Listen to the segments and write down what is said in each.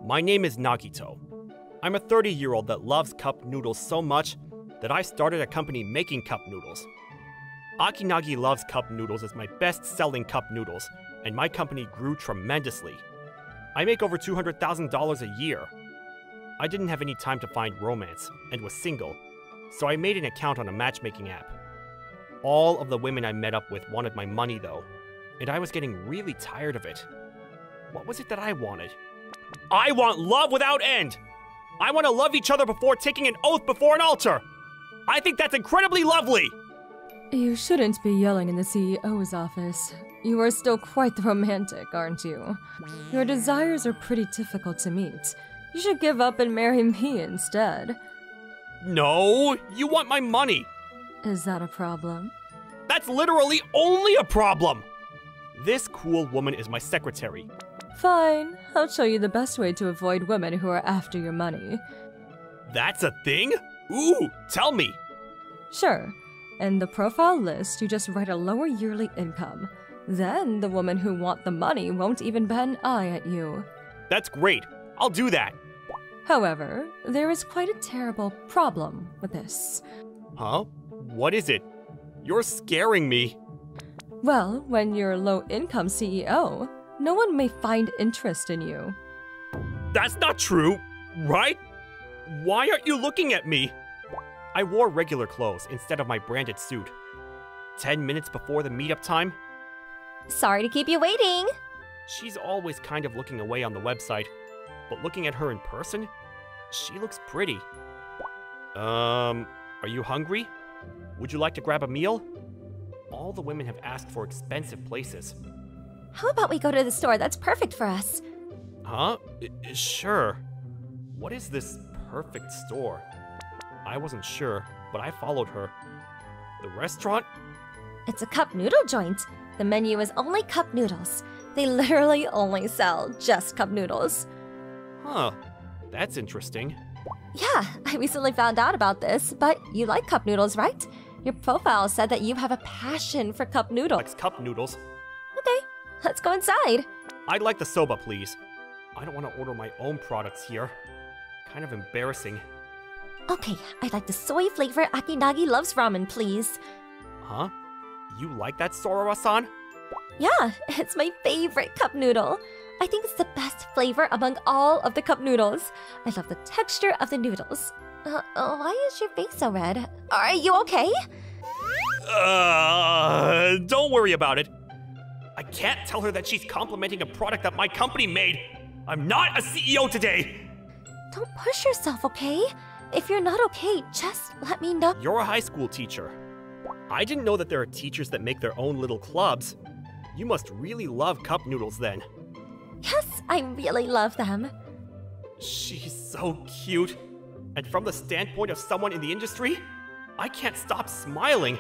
My name is Nagito. I'm a 30-year-old that loves cup noodles so much that I started a company making cup noodles. Akinagi Loves Cup Noodles is my best-selling cup noodles, and my company grew tremendously. I make over $200,000 a year. I didn't have any time to find romance, and was single, so I made an account on a matchmaking app. All of the women I met up with wanted my money though, and I was getting really tired of it. What was it that I wanted? I want love without end! I want to love each other before taking an oath before an altar! I think that's incredibly lovely! You shouldn't be yelling in the CEO's office. You are still quite the romantic, aren't you? Your desires are pretty difficult to meet. You should give up and marry me instead. No, you want my money. Is that a problem? That's literally only a problem! This cool woman is my secretary. Fine, I'll show you the best way to avoid women who are after your money. That's a thing? Ooh, tell me. Sure. In the profile list, you just write a lower yearly income. Then the women who want the money won't even bat an eye at you. That's great. I'll do that. However, there is quite a terrible problem with this. Huh? What is it? You're scaring me. Well, when you're low-income CEO, no one may find interest in you. That's not true, right? Why aren't you looking at me? I wore regular clothes instead of my branded suit. 10 minutes before the meetup time. Sorry to keep you waiting. She's always kind of looking away on the website, but looking at her in person, she looks pretty. Are you hungry? Would you like to grab a meal? All the women have asked for expensive places. How about we go to the store? That's perfect for us. Huh? Sure. What is this perfect store? I wasn't sure, but I followed her. The restaurant? It's a cup noodle joint. The menu is only cup noodles. They literally only sell just cup noodles. Huh. That's interesting. Yeah, I recently found out about this, but you like cup noodles, right? Your profile said that you have a passion for cup noodles. Likes cup noodles. Okay, let's go inside. I'd like the soba, please. I don't want to order my own products here. Kind of embarrassing. Okay, I'd like the soy flavor Akinagi Loves Ramen, please. Huh? You like that, Sorora-san? Yeah, it's my favorite cup noodle. I think it's the best flavor among all of the cup noodles. I love the texture of the noodles. Why is your face so red? Are you okay? Don't worry about it. I can't tell her that she's complimenting a product that my company made. I'm not a CEO today. Don't push yourself, okay? If you're not okay, just let me know. You're a high school teacher. I didn't know that there are teachers that make their own little clubs. You must really love cup noodles then. Yes, I really love them. She's so cute. And from the standpoint of someone in the industry, I can't stop smiling.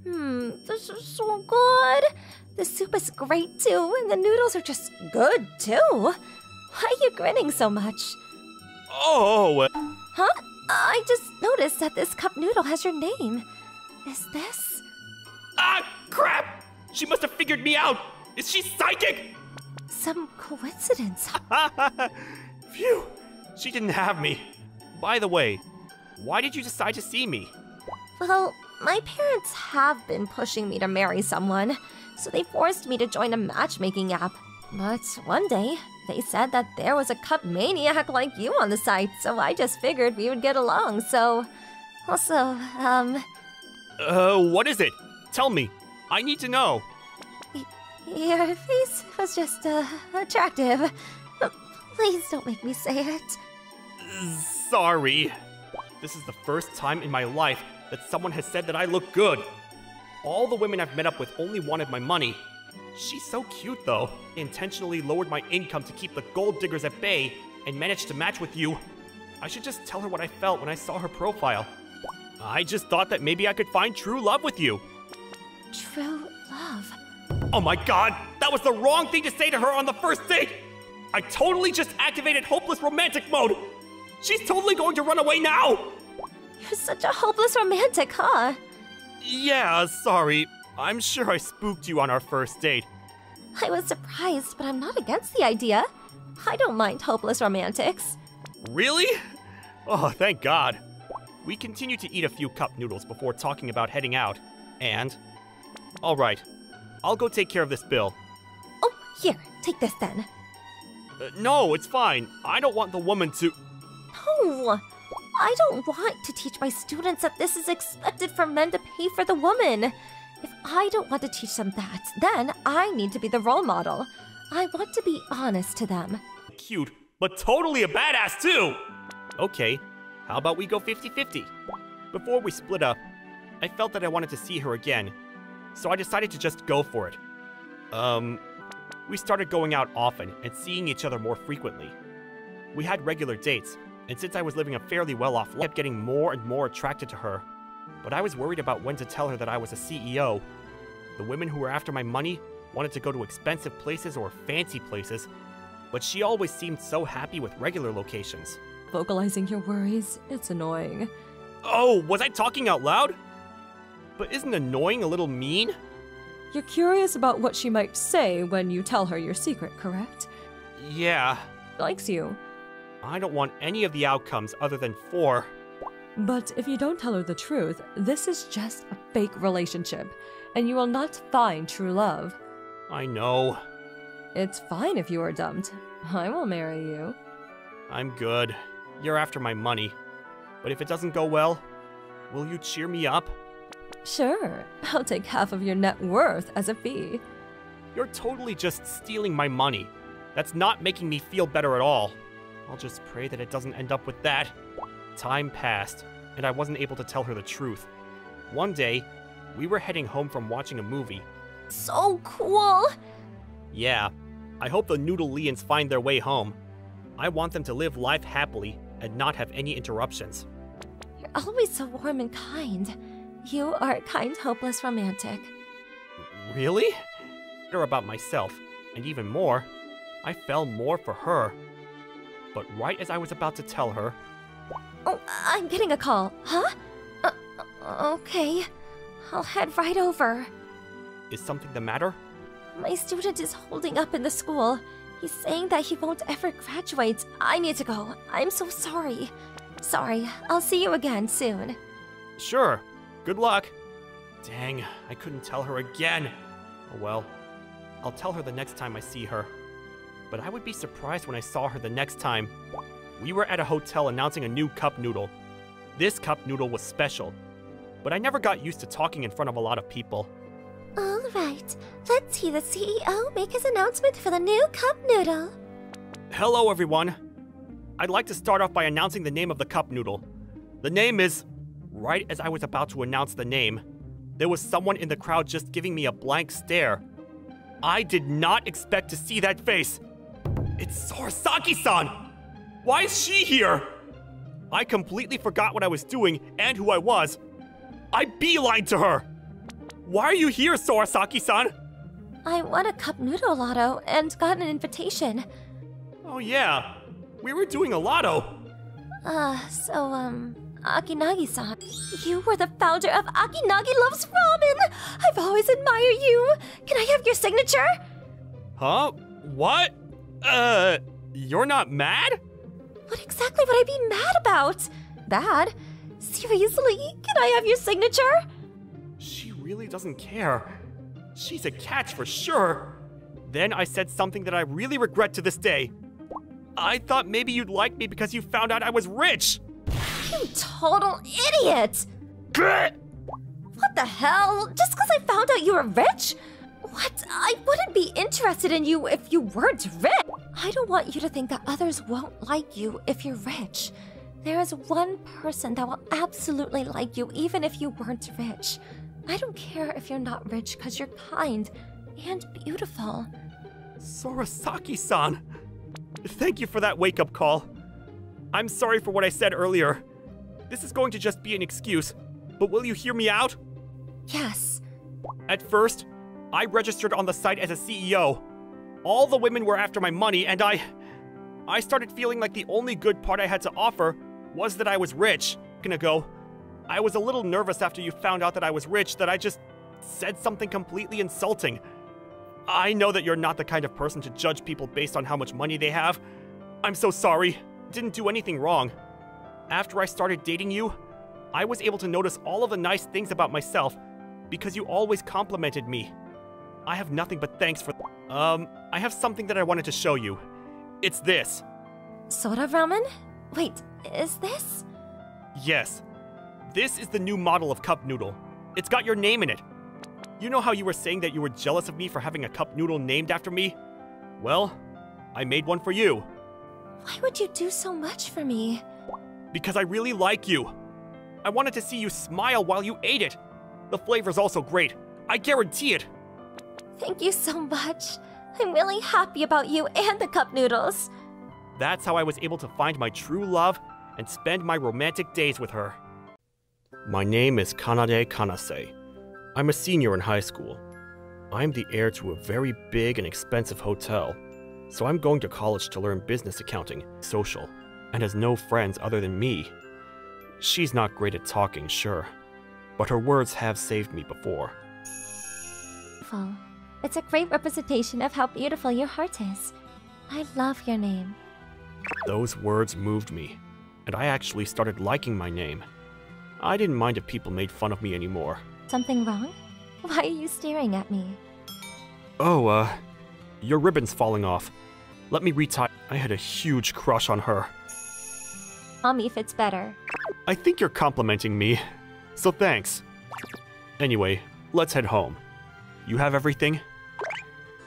This is so good. The soup is great too, and the noodles are just good too. Why are you grinning so much? Oh! Huh? I just noticed that this cup noodle has your name. Is this? Ah, crap! She must have figured me out! Is she psychic? Some coincidence. Phew! She didn't have me. By the way, why did you decide to see me? Well, my parents have been pushing me to marry someone, so they forced me to join a matchmaking app. But one day, they said that there was a cup maniac like you on the site, so I just figured we would get along, so... Also, what is it? Tell me. I need to know. Your face was just, attractive. Please don't make me say it. Sorry. This is the first time in my life that someone has said that I look good. All the women I've met up with only wanted my money. She's so cute though. Intentionally lowered my income to keep the gold diggers at bay and managed to match with you. I should just tell her what I felt when I saw her profile. I just thought that maybe I could find true love with you. True love? Oh my god, that was the wrong thing to say to her on the first date! I totally just activated hopeless romantic mode! She's totally going to run away now! You're such a hopeless romantic, huh? Yeah, sorry. I'm sure I spooked you on our first date. I was surprised, but I'm not against the idea. I don't mind hopeless romantics. Really? Oh, thank God. We continued to eat a few cup noodles before talking about heading out, and... Alright, I'll go take care of this bill. Oh, here, take this then. No, it's fine. I don't want the woman to... No, I don't want to teach my students that this is expected for men to pay for the woman. If I don't want to teach them that, then I need to be the role model. I want to be honest to them. Cute, but totally a badass too! Okay, how about we go 50-50? Before we split up, I felt that I wanted to see her again, so I decided to just go for it. We started going out often and seeing each other more frequently. We had regular dates, and since I was living a fairly well-off life, I kept getting more and more attracted to her. But I was worried about when to tell her that I was a CEO. The women who were after my money wanted to go to expensive places or fancy places, but she always seemed so happy with regular locations. Vocalizing your worries, it's annoying. Oh, was I talking out loud? But isn't annoying a little mean? You're curious about what she might say when you tell her your secret, correct? Yeah. Likes you. I don't want any of the outcomes other than 4. But if you don't tell her the truth, this is just a fake relationship, and you will not find true love. I know. It's fine if you are dumped. I will marry you. I'm good. You're after my money. But if it doesn't go well, will you cheer me up? Sure, I'll take half of your net worth as a fee. You're totally just stealing my money. That's not making me feel better at all. I'll just pray that it doesn't end up with that. Time passed, and I wasn't able to tell her the truth. One day, we were heading home from watching a movie. So cool! Yeah, I hope the Noodle Lians find their way home. I want them to live life happily and not have any interruptions. You're always so warm and kind. You are a kind, hopeless romantic. Really? Better about myself, and even more, I fell more for her. But right as I was about to tell her... Oh, I'm getting a call. Huh? Okay. I'll head right over. Is something the matter? My student is holding up in the school. He's saying that he won't ever graduate. I need to go. I'm so sorry. Sorry. I'll see you again soon. Sure. Good luck. Dang, I couldn't tell her again. Oh well. I'll tell her the next time I see her. But I would be surprised when I saw her the next time. We were at a hotel announcing a new cup noodle. This cup noodle was special, but I never got used to talking in front of a lot of people. All right. Let's see the CEO make his announcement for the new cup noodle. Hello, everyone. I'd like to start off by announcing the name of the cup noodle. The name is... Right as I was about to announce the name, there was someone in the crowd just giving me a blank stare. I did not expect to see that face. It's Sorasaki-san! Why is she here? I completely forgot what I was doing and who I was. I beelined to her. Why are you here, Sorasaki-san? I won a cup noodle lotto and got an invitation. Oh yeah, we were doing a lotto. Akinagi-san, you were the founder of Akinagi Loves Ramen! I've always admired you! Can I have your signature? Huh? What? You're not mad? What exactly would I be mad about? Bad? Seriously? Can I have your signature? She really doesn't care. She's a catch for sure. Then I said something that I really regret to this day. I thought maybe you'd like me because you found out I was rich. You total idiot! What the hell? Just because I found out you were rich? What? I wouldn't be interested in you if you weren't rich. I don't want you to think that others won't like you if you're rich. There is one person that will absolutely like you even if you weren't rich. I don't care if you're not rich because you're kind and beautiful. Sorasaki-san, thank you for that wake-up call. I'm sorry for what I said earlier. This is going to just be an excuse, but will you hear me out? Yes. At first, I registered on the site as a CEO. All the women were after my money, and I started feeling like the only good part I had to offer was that I was rich. Ago, I was a little nervous after you found out that I was rich that I just said something completely insulting. I know that you're not the kind of person to judge people based on how much money they have, I'm so sorry. Didn't do anything wrong. After I started dating you, I was able to notice all of the nice things about myself because you always complimented me. I have nothing but thanks for. I have something that I wanted to show you. It's this. Soda ramen? Wait, is this? Yes. This is the new model of cup noodle. It's got your name in it. You know how you were saying that you were jealous of me for having a cup noodle named after me? Well, I made one for you. Why would you do so much for me? Because I really like you. I wanted to see you smile while you ate it. The flavor's also great. I guarantee it. Thank you so much. I'm really happy about you and the cup noodles. That's how I was able to find my true love and spend my romantic days with her. My name is Kanade Kanase. I'm a senior in high school. I'm the heir to a very big and expensive hotel, so I'm going to college to learn business accounting, social, and has no friends other than me. She's not great at talking, sure, but her words have saved me before. Beautiful. It's a great representation of how beautiful your heart is. I love your name. Those words moved me, and I actually started liking my name. I didn't mind if people made fun of me anymore. Something wrong? Why are you staring at me? Oh, your ribbon's falling off. Let me retie. I had a huge crush on her. Mommy fits better. I think you're complimenting me, so thanks. Anyway, let's head home. You have everything?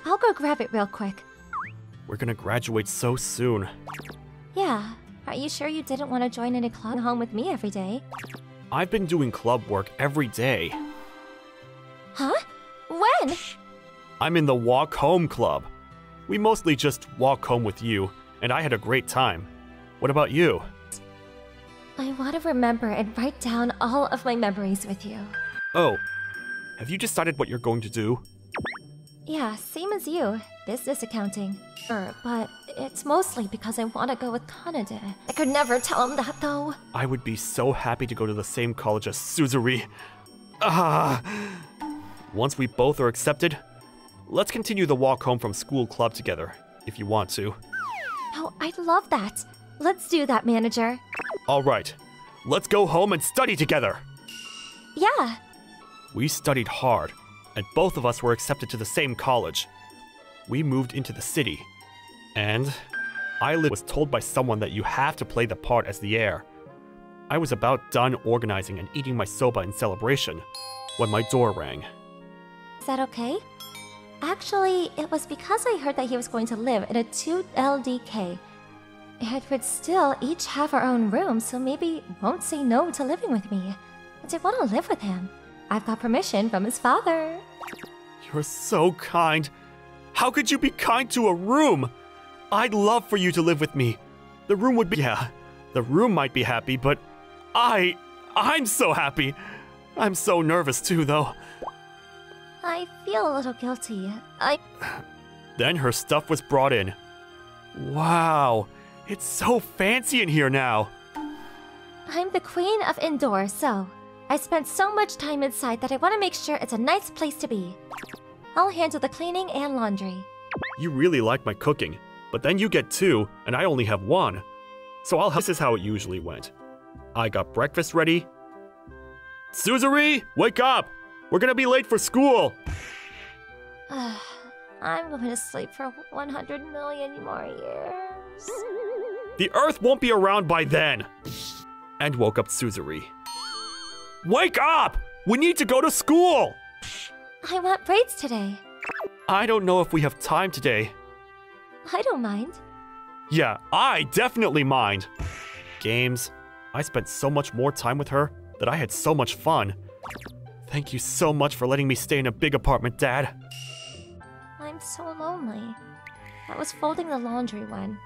I'll go grab it real quick. We're gonna graduate so soon. Yeah. Are you sure you didn't want to join in a club home with me every day? I've been doing club work every day. Huh? When? I'm in the Walk Home Club. We mostly just walk home with you, and I had a great time. What about you? I want to remember and write down all of my memories with you. Oh, have you decided what you're going to do? Yeah, same as you. Business accounting. Sure, but it's mostly because I want to go with Kanade. I could never tell him that, though. I would be so happy to go to the same college as Suzuri. Ah! Once we both are accepted, let's continue the walk home from school club together, if you want to. Oh, I'd love that. Let's do that, manager. All right, let's go home and study together. Yeah. We studied hard, and both of us were accepted to the same college. We moved into the city, and I was told by someone that you have to play the part as the heir. I was about done organizing and eating my soba in celebration when my door rang. Is that okay? Actually, it was because I heard that he was going to live in a 2LDK. It would still each have our own room, so maybe won't say no to living with me. But I want to live with him. I've got permission from his father. You're so kind. How could you be kind to a room? I'd love for you to live with me. The room would be... Yeah, the room might be happy, but I'm so happy. I'm so nervous too, though. I feel a little guilty. Then her stuff was brought in. Wow, it's so fancy in here now. I'm the queen of indoor, so I spent so much time inside that I want to make sure it's a nice place to be. I'll handle the cleaning and laundry. You really like my cooking, but then you get 2, and I only have 1. So I'll help. This is how it usually went. I got breakfast ready. Suzuri, wake up! We're gonna be late for school! I'm going to sleep for 100 million more years. The Earth won't be around by then! And woke up Suzuri. Wake up! We need to go to school! I want braids today. I don't know if we have time today. I don't mind. Yeah, I definitely mind. Games. I spent so much more time with her that I had so much fun. Thank you so much for letting me stay in a big apartment, Dad. I'm so lonely. I was folding the laundry when...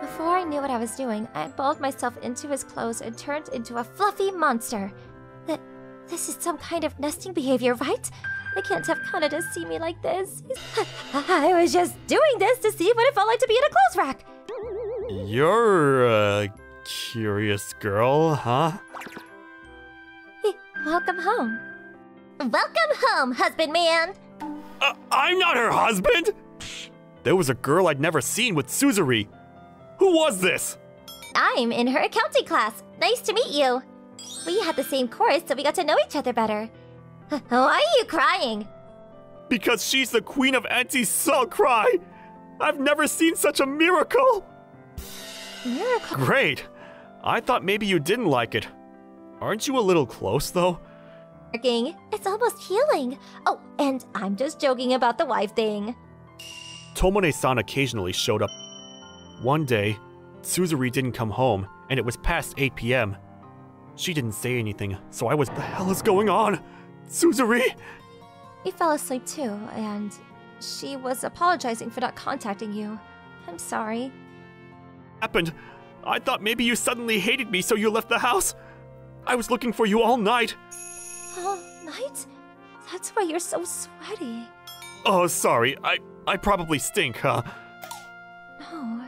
Before I knew what I was doing, I balled myself into his clothes and turned into a fluffy monster. This is some kind of nesting behavior, right? I can't have Kanade see me like this. I was just doing this to see what it felt like to be in a clothes rack. You're a curious girl, huh? Welcome home. Welcome home, husband man. I'm not her husband! There was a girl I'd never seen with Suzuri. Who was this? I'm in her accounting class. Nice to meet you. We had the same course, so we got to know each other better. Why are you crying? Because she's the queen of anti-sulk cry! I've never seen such a miracle! Miracle? Great! I thought maybe you didn't like it. Aren't you a little close, though? Working. It's almost healing. Oh, and I'm just joking about the wife thing. Tomone-san occasionally showed up. One day, Suzuri didn't come home, and it was past 8 p.m. She didn't say anything, so I was, "The hell is going on? Suzuri?" He fell asleep too, and she was apologizing for not contacting you. I'm sorry. Happened. I thought maybe you suddenly hated me, so you left the house. I was looking for you all night. All night? That's why you're so sweaty. Oh, sorry. I probably stink, huh? No,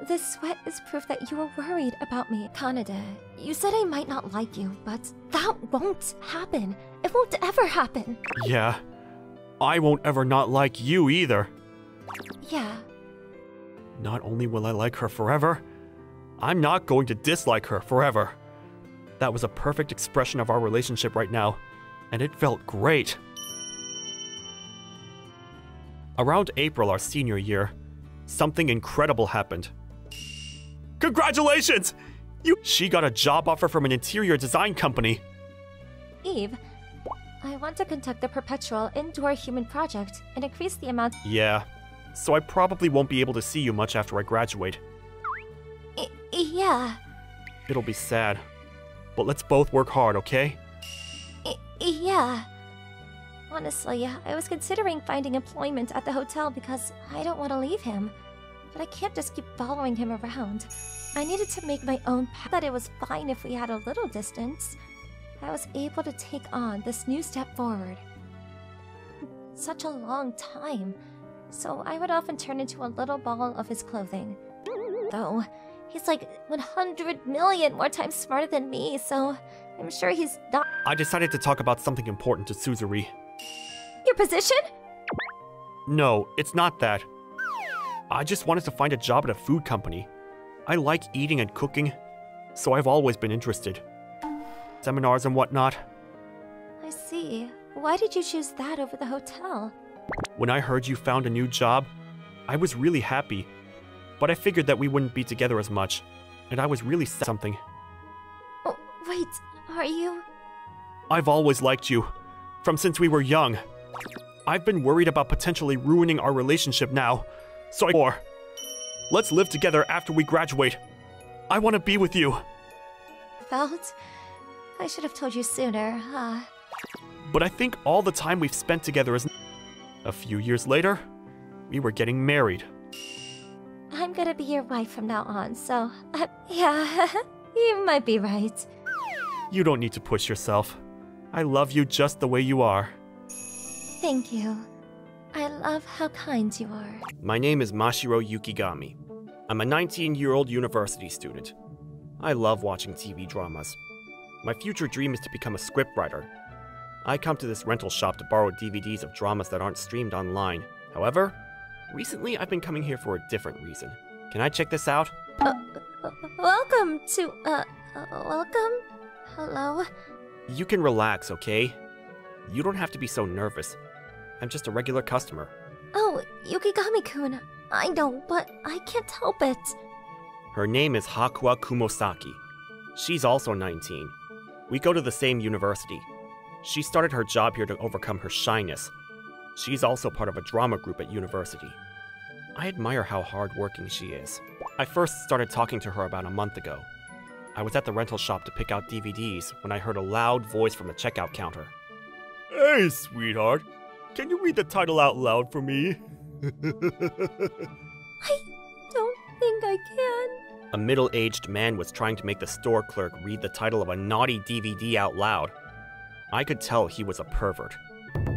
this sweat is proof that you were worried about me. Kanade, you said I might not like you, but that won't happen. It won't ever happen. Yeah. I won't ever not like you either. Yeah. Not only will I like her forever, I'm not going to dislike her forever. That was a perfect expression of our relationship right now, and it felt great. Around April our senior year, something incredible happened. Congratulations! She got a job offer from an interior design company. Eve, I want to conduct the perpetual indoor human project and increase the amount. Yeah, so I probably won't be able to see you much after I graduate. Yeah. It'll be sad, but let's both work hard, okay? Yeah. Honestly, I was considering finding employment at the hotel because I don't want to leave him. But I can't just keep following him around. I needed to make my own path. That it was fine if we had a little distance. I was able to take on this new step forward. Such a long time. So I would often turn into a little ball of his clothing. Though, he's like 100 million more times smarter than me, so I'm sure he's not. I decided to talk about something important to Suzuri. Your position? No, it's not that. I just wanted to find a job at a food company. I like eating and cooking, so I've always been interested. Seminars and whatnot. I see. Why did you choose that over the hotel? When I heard you found a new job, I was really happy. But I figured that we wouldn't be together as much, and I was really something. Oh, wait, are you? I've always liked you, from since we were young. I've been worried about potentially ruining our relationship now, so let's live together after we graduate. I want to be with you. Felt? I should have told you sooner, But I think all the time we've spent together is... A few years later, we were getting married. I'm gonna be your wife from now on, so... yeah, you might be right. You don't need to push yourself. I love you just the way you are. Thank you. I love how kind you are. My name is Mashiro Yukigami. I'm a 19-year-old university student. I love watching TV dramas. My future dream is to become a scriptwriter. I come to this rental shop to borrow DVDs of dramas that aren't streamed online. However, recently I've been coming here for a different reason. Can I check this out? Welcome to, welcome? Hello? You can relax, okay? You don't have to be so nervous. I'm just a regular customer. Oh, Yukigami-kun. I know, but I can't help it. Her name is Hakua Kumosaki. She's also 19. We go to the same university. She started her job here to overcome her shyness. She's also part of a drama group at university. I admire how hardworking she is. I first started talking to her about a month ago. I was at the rental shop to pick out DVDs when I heard a loud voice from the checkout counter. Hey, sweetheart. Can you read the title out loud for me? I don't think I can. A middle-aged man was trying to make the store clerk read the title of a naughty DVD out loud. I could tell he was a pervert.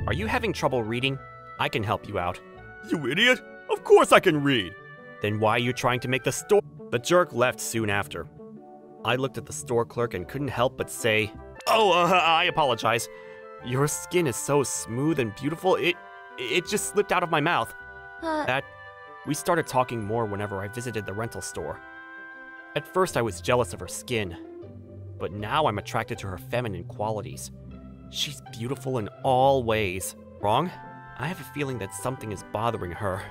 Are you having trouble reading? I can help you out. You idiot! Of course I can read! Then why are you trying to make the store? The jerk left soon after. I looked at the store clerk and couldn't help but say, I apologize. Your skin is so smooth and beautiful, it just slipped out of my mouth. We started talking more whenever I visited the rental store. At first I was jealous of her skin, but now I'm attracted to her feminine qualities. She's beautiful in all ways. Wrong? I have a feeling that something is bothering her.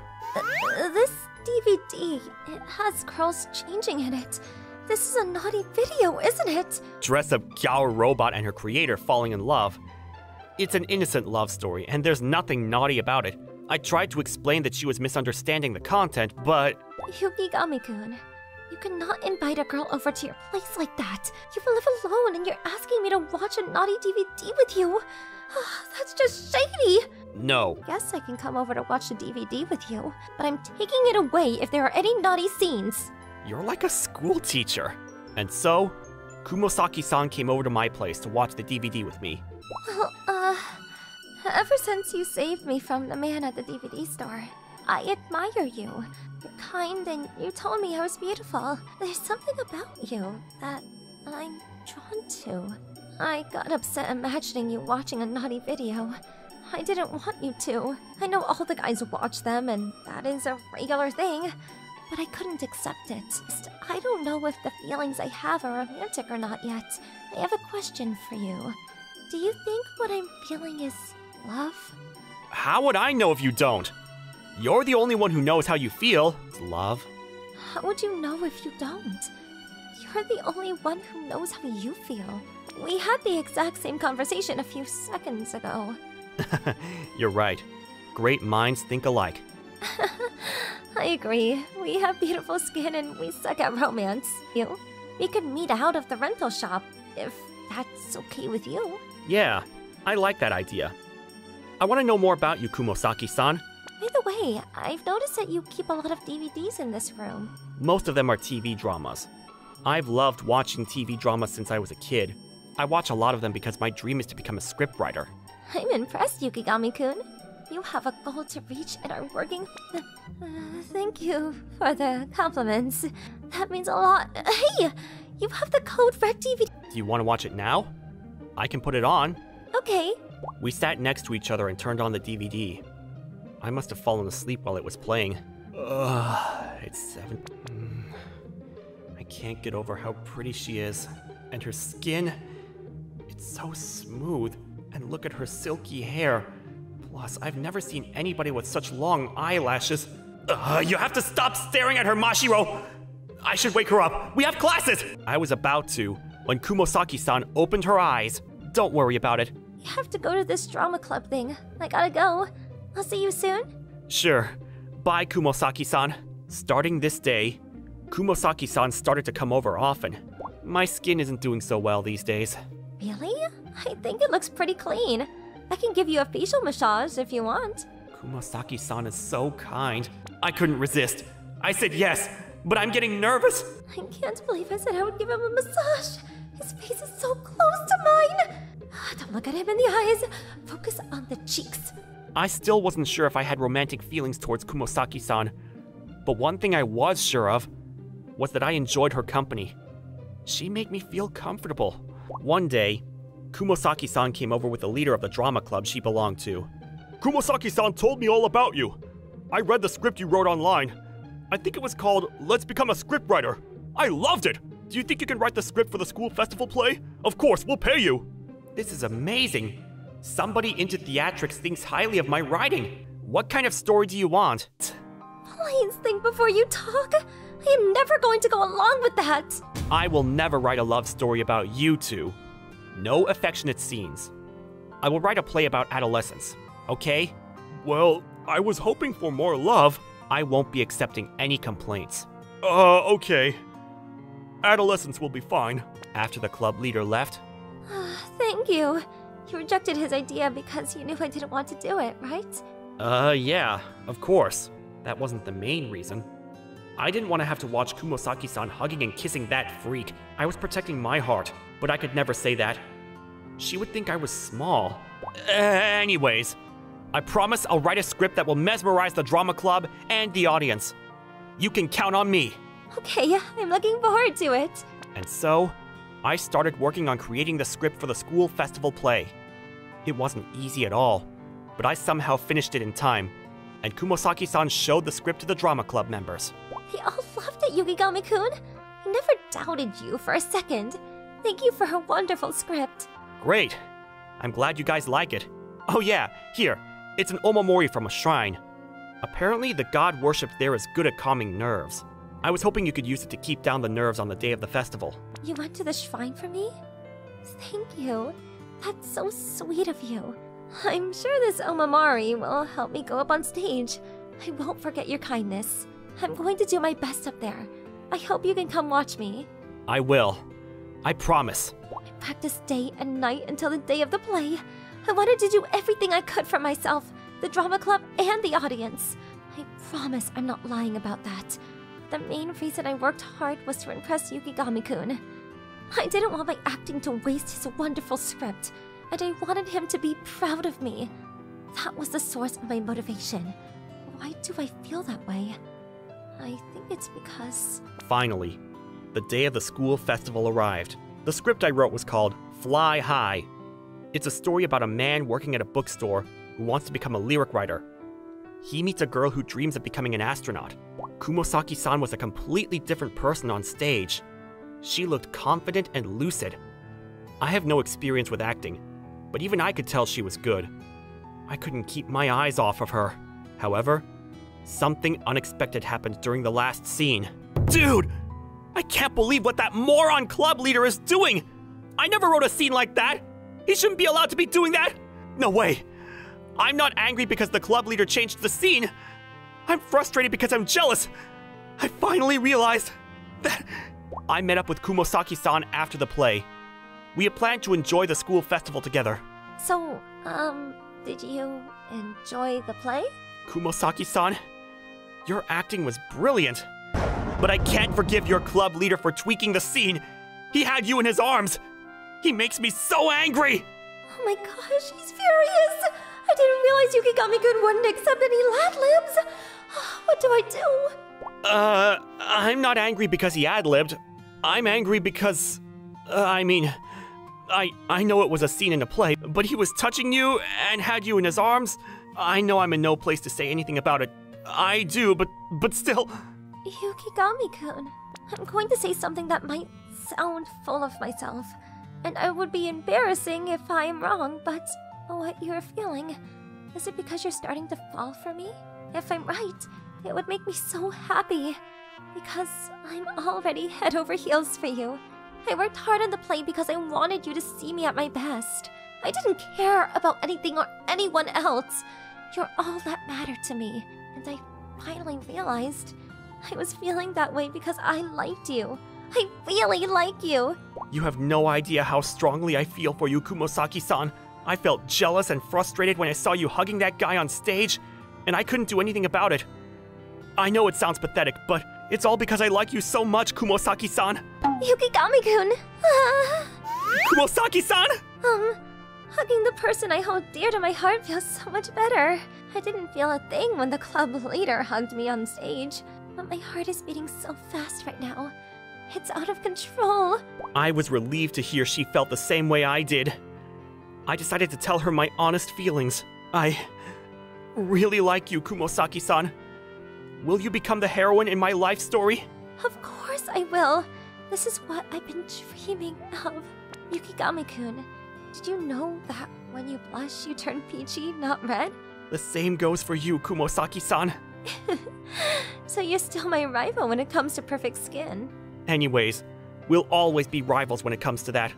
This DVD, it has girls changing in it. This is a naughty video, isn't it? Dress-up Gyaru robot and her creator falling in love. It's an innocent love story, and there's nothing naughty about it. I tried to explain that she was misunderstanding the content, but... Yukigami-kun, you cannot invite a girl over to your place like that. You live alone and you're asking me to watch a naughty DVD with you. That's just shady. No. Yes, I can come over to watch the DVD with you, but I'm taking it away if there are any naughty scenes. You're like a school teacher. And so, Kumosaki-san came over to my place to watch the DVD with me. Well, ever since you saved me from the man at the DVD store, I admire you. You're kind and you told me I was beautiful. There's something about you that I'm drawn to. I got upset imagining you watching a naughty video. I didn't want you to. I know all the guys watch them and that is a regular thing, but I couldn't accept it. I don't know if the feelings I have are romantic or not yet. I have a question for you. Do you think what I'm feeling is love? How would I know if you don't? You're the only one who knows how you feel. It's love. How would you know if you don't? You're the only one who knows how you feel. We had the exact same conversation a few seconds ago. You're right. Great minds think alike. I agree. We have beautiful skin and we suck at romance. We could meet out of the rental shop, if that's okay with you. Yeah, I like that idea. I want to know more about you, Kumosaki-san. By the way, I've noticed that you keep a lot of DVDs in this room. Most of them are TV dramas. I've loved watching TV dramas since I was a kid. I watch a lot of them because my dream is to become a scriptwriter. I'm impressed, Yukigami-kun. You have a goal to reach and are working... thank you for the compliments. That means a lot. Hey! You have the code for DVD. Do you want to watch it now? I can put it on. Okay. We sat next to each other and turned on the DVD. I must have fallen asleep while it was playing. It's 7... I can't get over how pretty she is. And her skin... It's so smooth. And look at her silky hair. Plus, I've never seen anybody with such long eyelashes. You have to stop staring at her, Mashiro! I should wake her up. We have classes! I was about to, when Kumosaki-san opened her eyes. Don't worry about it. You have to go to this drama club thing. I gotta go. I'll see you soon. Sure. Bye, Kumosaki-san. Starting this day, Kumosaki-san started to come over often. My skin isn't doing so well these days. Really? I think it looks pretty clean. I can give you a facial massage if you want. Kumosaki-san is so kind. I couldn't resist. I said yes, but I'm getting nervous. I can't believe I said I would give him a massage. His face is so close to mine. Don't look at him in the eyes. Focus on the cheeks. I still wasn't sure if I had romantic feelings towards Kumosaki-san, but one thing I was sure of was that I enjoyed her company. She made me feel comfortable. One day, Kumosaki-san came over with the leader of the drama club she belonged to. Kumosaki-san told me all about you. I read the script you wrote online. I think it was called Let's Become a Scriptwriter. I loved it! Do you think you can write the script for the school festival play? Of course, we'll pay you! This is amazing. Somebody into theatrics thinks highly of my writing. What kind of story do you want? Please think before you talk. I am never going to go along with that. I will never write a love story about you two. No affectionate scenes. I will write a play about adolescence, okay? Well, I was hoping for more love. I won't be accepting any complaints. Okay. Adolescence will be fine. After the club leader left. Thank you. You rejected his idea because you knew I didn't want to do it, right? Yeah, of course. That wasn't the main reason. I didn't want to have to watch Kumosaki-san hugging and kissing that freak. I was protecting my heart, but I could never say that. She would think I was small. Anyways, I promise I'll write a script that will mesmerize the drama club and the audience. You can count on me. Okay, I'm looking forward to it. And so, I started working on creating the script for the school festival play. It wasn't easy at all, but I somehow finished it in time, and Kumosaki-san showed the script to the drama club members. They all loved it, Yukigami-kun. I never doubted you for a second. Thank you for a wonderful script. Great. I'm glad you guys like it. Oh yeah, here. It's an omamori from a shrine. Apparently, the god worshipped there is good at calming nerves. I was hoping you could use it to keep down the nerves on the day of the festival. You went to the shrine for me? Thank you. That's so sweet of you. I'm sure this omamori will help me go up on stage. I won't forget your kindness. I'm going to do my best up there. I hope you can come watch me. I will. I promise. I practiced day and night until the day of the play. I wanted to do everything I could for myself, the drama club, and the audience. I promise I'm not lying about that. The main reason I worked hard was to impress Yukigami-kun. I didn't want my acting to waste his wonderful script, and I wanted him to be proud of me. That was the source of my motivation. Why do I feel that way? I think it's because... Finally, the day of the school festival arrived. The script I wrote was called Fly High. It's a story about a man working at a bookstore who wants to become a lyric writer. He meets a girl who dreams of becoming an astronaut. Kumosaki-san was a completely different person on stage. She looked confident and lucid. I have no experience with acting, but even I could tell she was good. I couldn't keep my eyes off of her. However, something unexpected happened during the last scene. Dude! I can't believe what that moron club leader is doing! I never wrote a scene like that! He shouldn't be allowed to be doing that! No way! I'm not angry because the club leader changed the scene. I'm frustrated because I'm jealous. I finally realized that... I met up with Kumosaki-san after the play. We had planned to enjoy the school festival together. So, did you enjoy the play? Kumosaki-san, your acting was brilliant. But I can't forgive your club leader for tweaking the scene. He had you in his arms. He makes me so angry. Oh my gosh, he's furious! I didn't realize Yukigami-kun wouldn't accept any ad-libs! What do I do? I'm not angry because he ad-libbed. I'm angry because... I know it was a scene in a play, but he was touching you and had you in his arms. I know I'm in no place to say anything about it. I do, but still... Yukigami-kun, I'm going to say something that might sound full of myself. And I would be embarrassing if I am wrong, but what you're feeling, is it because you're starting to fall for me? If I'm right, it would make me so happy. Because I'm already head over heels for you. I worked hard on the play because I wanted you to see me at my best. I didn't care about anything or anyone else. You're all that mattered to me. And I finally realized I was feeling that way because I liked you. I really like you. You have no idea how strongly I feel for you, Kumosaki-san. I felt jealous and frustrated when I saw you hugging that guy on stage, and I couldn't do anything about it. I know it sounds pathetic, but it's all because I like you so much, Kumosaki-san. Yukigami-kun. Kumosaki-san? Hugging the person I hold dear to my heart feels so much better. I didn't feel a thing when the club leader hugged me on stage, but my heart is beating so fast right now. It's out of control. I was relieved to hear she felt the same way I did. I decided to tell her my honest feelings. I really like you, Kumosaki-san. Will you become the heroine in my life story? Of course I will. This is what I've been dreaming of. Yukigami-kun, did you know that when you blush, you turn peachy, not red? The same goes for you, Kumosaki-san. So you're still my rival when it comes to perfect skin. Anyways, we'll always be rivals when it comes to that.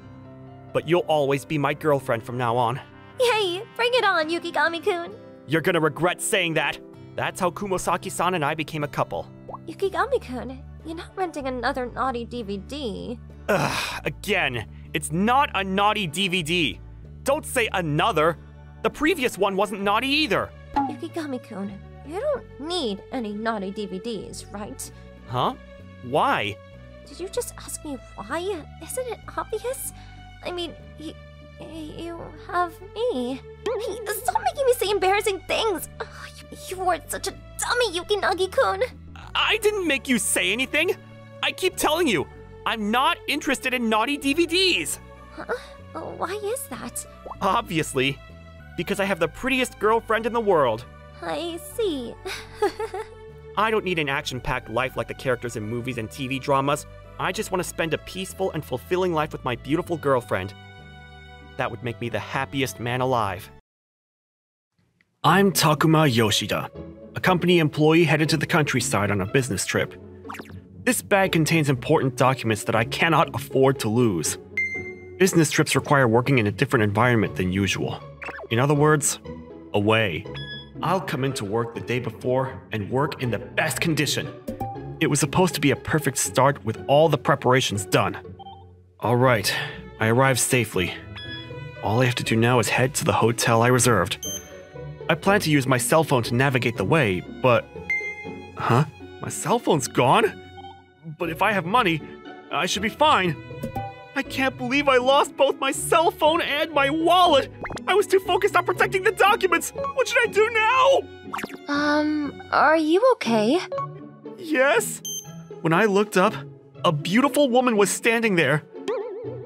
But you'll always be my girlfriend from now on. Yay! Bring it on, Yukigami-kun! You're gonna regret saying that. That's how Kumosaki-san and I became a couple. Yukigami-kun, you're not renting another naughty DVD. Ugh, again, it's not a naughty DVD. Don't say another. The previous one wasn't naughty either. Yukigami-kun, you don't need any naughty DVDs, right? Huh? Why? Did you just ask me why? Isn't it obvious? I mean, you have me. Hey, stop making me say embarrassing things! Oh, you are such a dummy, Yukinagi-kun! I didn't make you say anything! I keep telling you, I'm not interested in naughty DVDs! Huh? Why is that? Obviously, because I have the prettiest girlfriend in the world. I see. I don't need an action-packed life like the characters in movies and TV dramas. I just want to spend a peaceful and fulfilling life with my beautiful girlfriend. That would make me the happiest man alive. I'm Takuma Yoshida, a company employee headed to the countryside on a business trip. This bag contains important documents that I cannot afford to lose. Business trips require working in a different environment than usual. In other words, away. I'll come into work the day before and work in the best condition. It was supposed to be a perfect start with all the preparations done. Alright, I arrived safely. All I have to do now is head to the hotel I reserved. I plan to use my cell phone to navigate the way, but... Huh? My cell phone's gone? But if I have money, I should be fine. I can't believe I lost both my cell phone and my wallet! I was too focused on protecting the documents! What should I do now? Are you okay? Yes? When I looked up, a beautiful woman was standing there.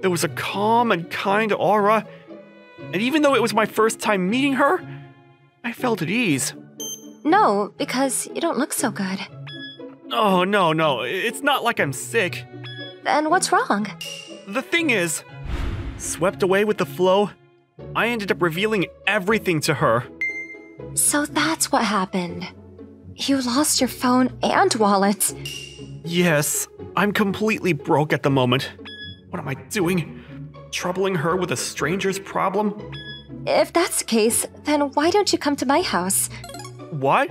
There was a calm and kind aura, and even though it was my first time meeting her, I felt at ease. No, because you don't look so good. Oh, no, it's not like I'm sick. Then what's wrong? The thing is, swept away with the flow, I ended up revealing everything to her. So that's what happened. You lost your phone and wallet. Yes, I'm completely broke at the moment. What am I doing? Troubling her with a stranger's problem? If that's the case, then why don't you come to my house? What?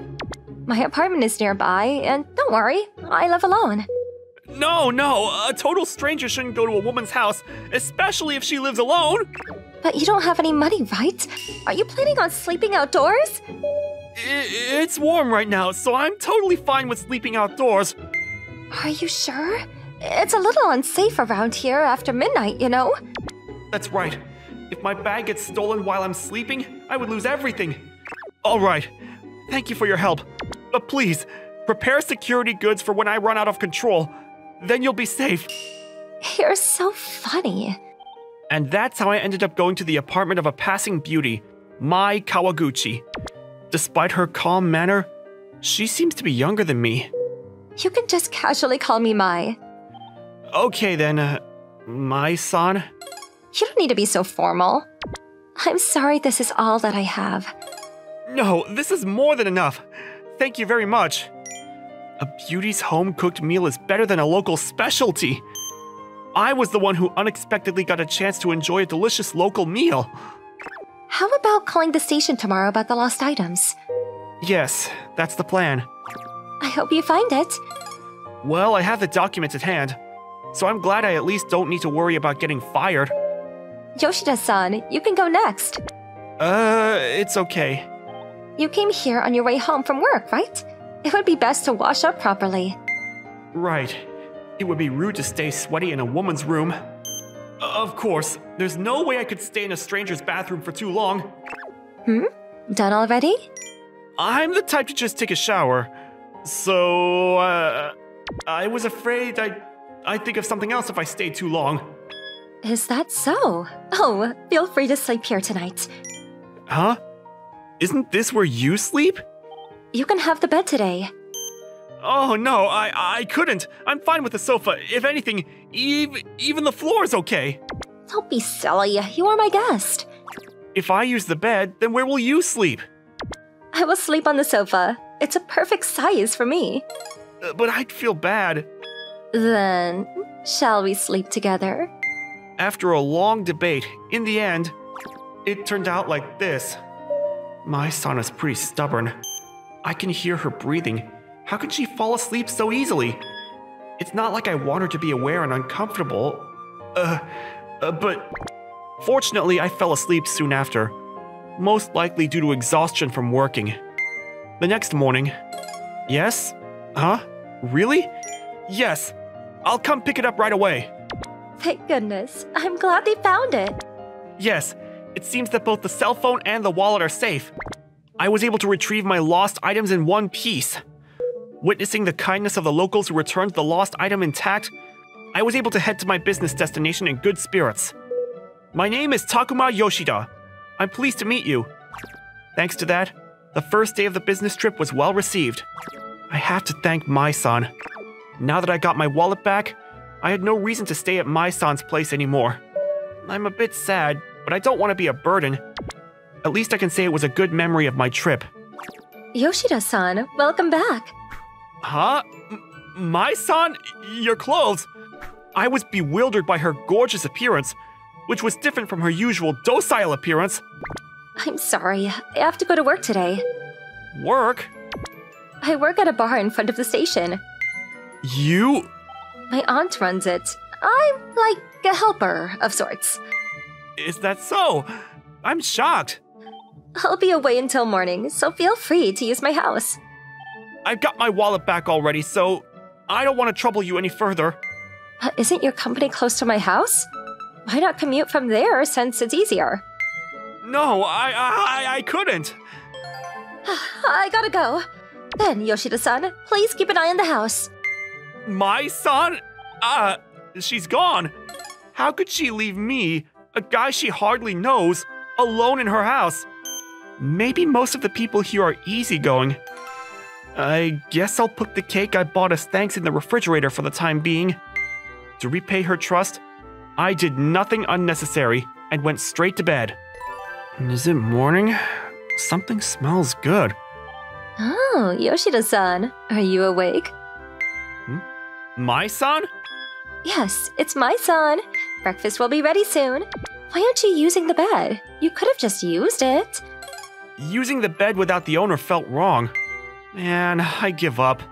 My apartment is nearby, and don't worry, I live alone. No, a total stranger shouldn't go to a woman's house, especially if she lives alone. But you don't have any money, right? Are you planning on sleeping outdoors? It's warm right now, so I'm totally fine with sleeping outdoors. Are you sure? It's a little unsafe around here after midnight, you know? That's right. If my bag gets stolen while I'm sleeping, I would lose everything. All right. Thank you for your help. But please, prepare security goods for when I run out of control. Then you'll be safe. You're so funny. And that's how I ended up going to the apartment of a passing beauty, Mai Kawaguchi. Despite her calm manner, she seems to be younger than me. You can just casually call me Mai. Okay then, Mai-san? You don't need to be so formal. I'm sorry this is all that I have. No, this is more than enough. Thank you very much. A beauty's home-cooked meal is better than a local specialty. I was the one who unexpectedly got a chance to enjoy a delicious local meal. How about calling the station tomorrow about the lost items? Yes, that's the plan. I hope you find it. Well, I have the documents at hand, so I'm glad I at least don't need to worry about getting fired. Yoshida-san, you can go next. It's okay. You came here on your way home from work, right? It would be best to wash up properly. Right. It would be rude to stay sweaty in a woman's room. Of course, there's no way I could stay in a stranger's bathroom for too long. Done already? I'm the type to just take a shower. So, I was afraid I'd think of something else if I stayed too long. Is that so? Oh, feel free to sleep here tonight. Huh? Isn't this where you sleep? You can have the bed today. Oh no, I couldn't. I'm fine with the sofa. If anything, even the floor is okay. Don't be silly. You are my guest. If I use the bed, then where will you sleep? I will sleep on the sofa. It's a perfect size for me. But I'd feel bad. Then, shall we sleep together? After a long debate, in the end, it turned out like this. Mai-san is pretty stubborn. I can hear her breathing. How can she fall asleep so easily? It's not like I want her to be aware and uncomfortable. But fortunately, I fell asleep soon after. Most likely due to exhaustion from working. The next morning... Yes? Huh? Really? Yes. I'll come pick it up right away. Thank goodness. I'm glad they found it. Yes. It seems that both the cell phone and the wallet are safe. I was able to retrieve my lost items in one piece. Witnessing the kindness of the locals who returned the lost item intact, I was able to head to my business destination in good spirits. My name is Takuma Yoshida. I'm pleased to meet you. Thanks to that, the first day of the business trip was well received. I have to thank Mai-san. Now that I got my wallet back, I had no reason to stay at Mai-san's place anymore. I'm a bit sad, but I don't want to be a burden. At least I can say it was a good memory of my trip. Yoshida-san, welcome back. Huh? Mai-san? Your clothes? I was bewildered by her gorgeous appearance, which was different from her usual docile appearance. I'm sorry, I have to go to work today. Work? I work at a bar in front of the station. You? My aunt runs it. I'm like a helper of sorts. Is that so? I'm shocked. I'll be away until morning, so feel free to use my house. I've got my wallet back already, so I don't want to trouble you any further. Isn't your company close to my house? Why not commute from there since it's easier? No, I couldn't. I gotta go. Then, Yoshida-san, please keep an eye on the house. Mai-san? She's gone. How could she leave me, a guy she hardly knows, alone in her house? Maybe most of the people here are easygoing. I guess I'll put the cake I bought as thanks in the refrigerator for the time being. To repay her trust, I did nothing unnecessary and went straight to bed. Is it morning? Something smells good. Oh, Yoshida-san, are you awake? Mai-san? Yes, it's my son. Breakfast will be ready soon. Why aren't you using the bed? You could have just used it. Using the bed without the owner felt wrong. Man, I give up.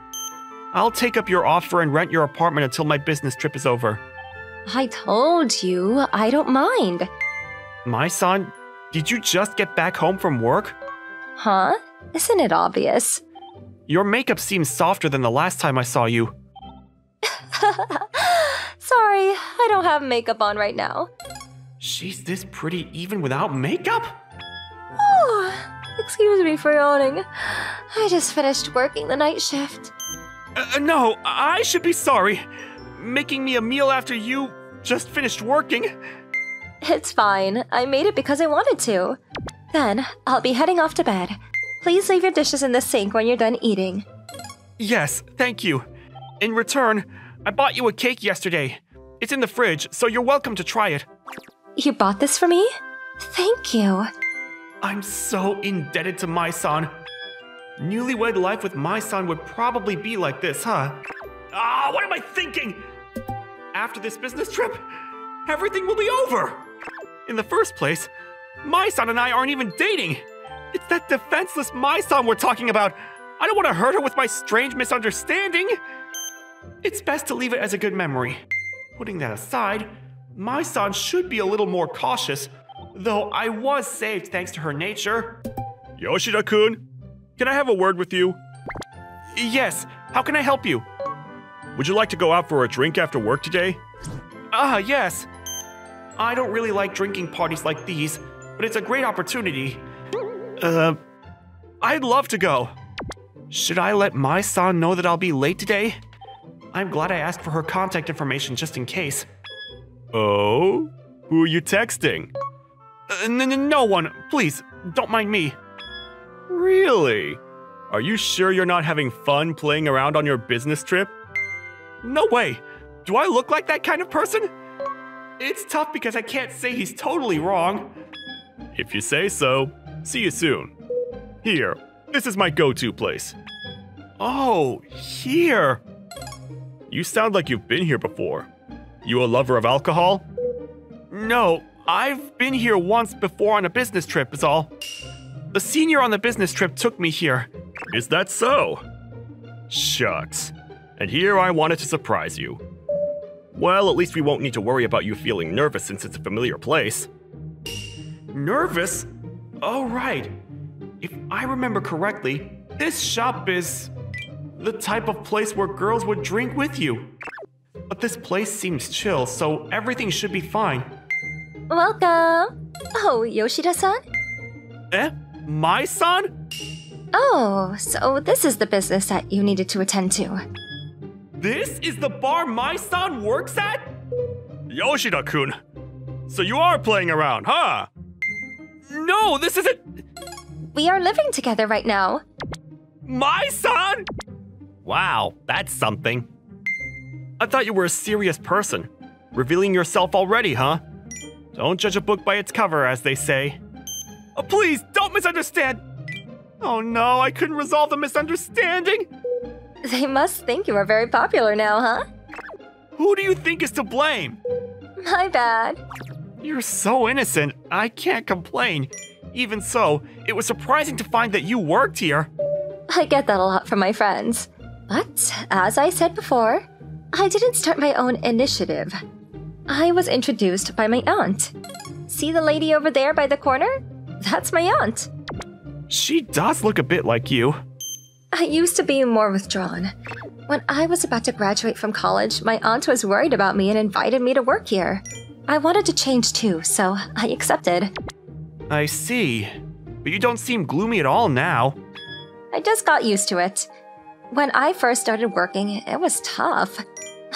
I'll take up your offer and rent your apartment until my business trip is over. I told you, I don't mind. Mai-san, did you just get back home from work? Huh? Isn't it obvious? Your makeup seems softer than the last time I saw you. Sorry, I don't have makeup on right now. She's this pretty even without makeup? Oh, excuse me for yawning. I just finished working the night shift. No, I should be sorry. Making me a meal after you just finished working. It's fine. I made it because I wanted to. Then, I'll be heading off to bed. Please leave your dishes in the sink when you're done eating. Yes, thank you. In return, I bought you a cake yesterday. It's in the fridge, so you're welcome to try it. You bought this for me? Thank you. I'm so indebted to Mai-san. Newlywed life with Mai-san would probably be like this, huh? What am I thinking? After this business trip, everything will be over. In the first place, Mai-san and I aren't even dating. It's that defenseless Mai-san we're talking about. I don't want to hurt her with my strange misunderstanding. It's best to leave it as a good memory. Putting that aside, Mai-san should be a little more cautious, though I was saved thanks to her nature. Yoshida-kun, can I have a word with you? Yes, how can I help you? Would you like to go out for a drink after work today? Yes. I don't really like drinking parties like these, but it's a great opportunity. I'd love to go. Should I let Mai-san know that I'll be late today? I'm glad I asked for her contact information just in case. Oh? Who are you texting? No one. Please, don't mind me. Really? Are you sure you're not having fun playing around on your business trip? No way. Do I look like that kind of person? It's tough because I can't say he's totally wrong. If you say so. See you soon. Here, this is my go-to place. Oh, here. You sound like you've been here before. You a lover of alcohol? No, I've been here once before on a business trip is all. The senior on the business trip took me here. Is that so? Shucks. And here I wanted to surprise you. Well, at least we won't need to worry about you feeling nervous since it's a familiar place. Nervous? Oh, right. If I remember correctly, this shop is the type of place where girls would drink with you. But this place seems chill, so everything should be fine. Welcome. Oh, Yoshida-san? Mai-san? Oh, so this is the business that you needed to attend to. This is the bar Mai-san works at? Yoshida-kun, so you are playing around, huh? No, this isn't... We are living together right now. Mai-san? Wow, that's something. I thought you were a serious person. Revealing yourself already, huh? Don't judge a book by its cover, as they say. Oh, please, don't misunderstand! Oh no, I couldn't resolve the misunderstanding! They must think you are very popular now, huh? Who do you think is to blame? My bad. You're so innocent, I can't complain. Even so, it was surprising to find that you worked here. I get that a lot from my friends. But, as I said before, I didn't start my own initiative. I was introduced by my aunt. See the lady over there by the corner? That's my aunt. She does look a bit like you. I used to be more withdrawn. When I was about to graduate from college, my aunt was worried about me and invited me to work here. I wanted to change too, so I accepted. I see. But you don't seem gloomy at all now. I just got used to it. When I first started working, it was tough.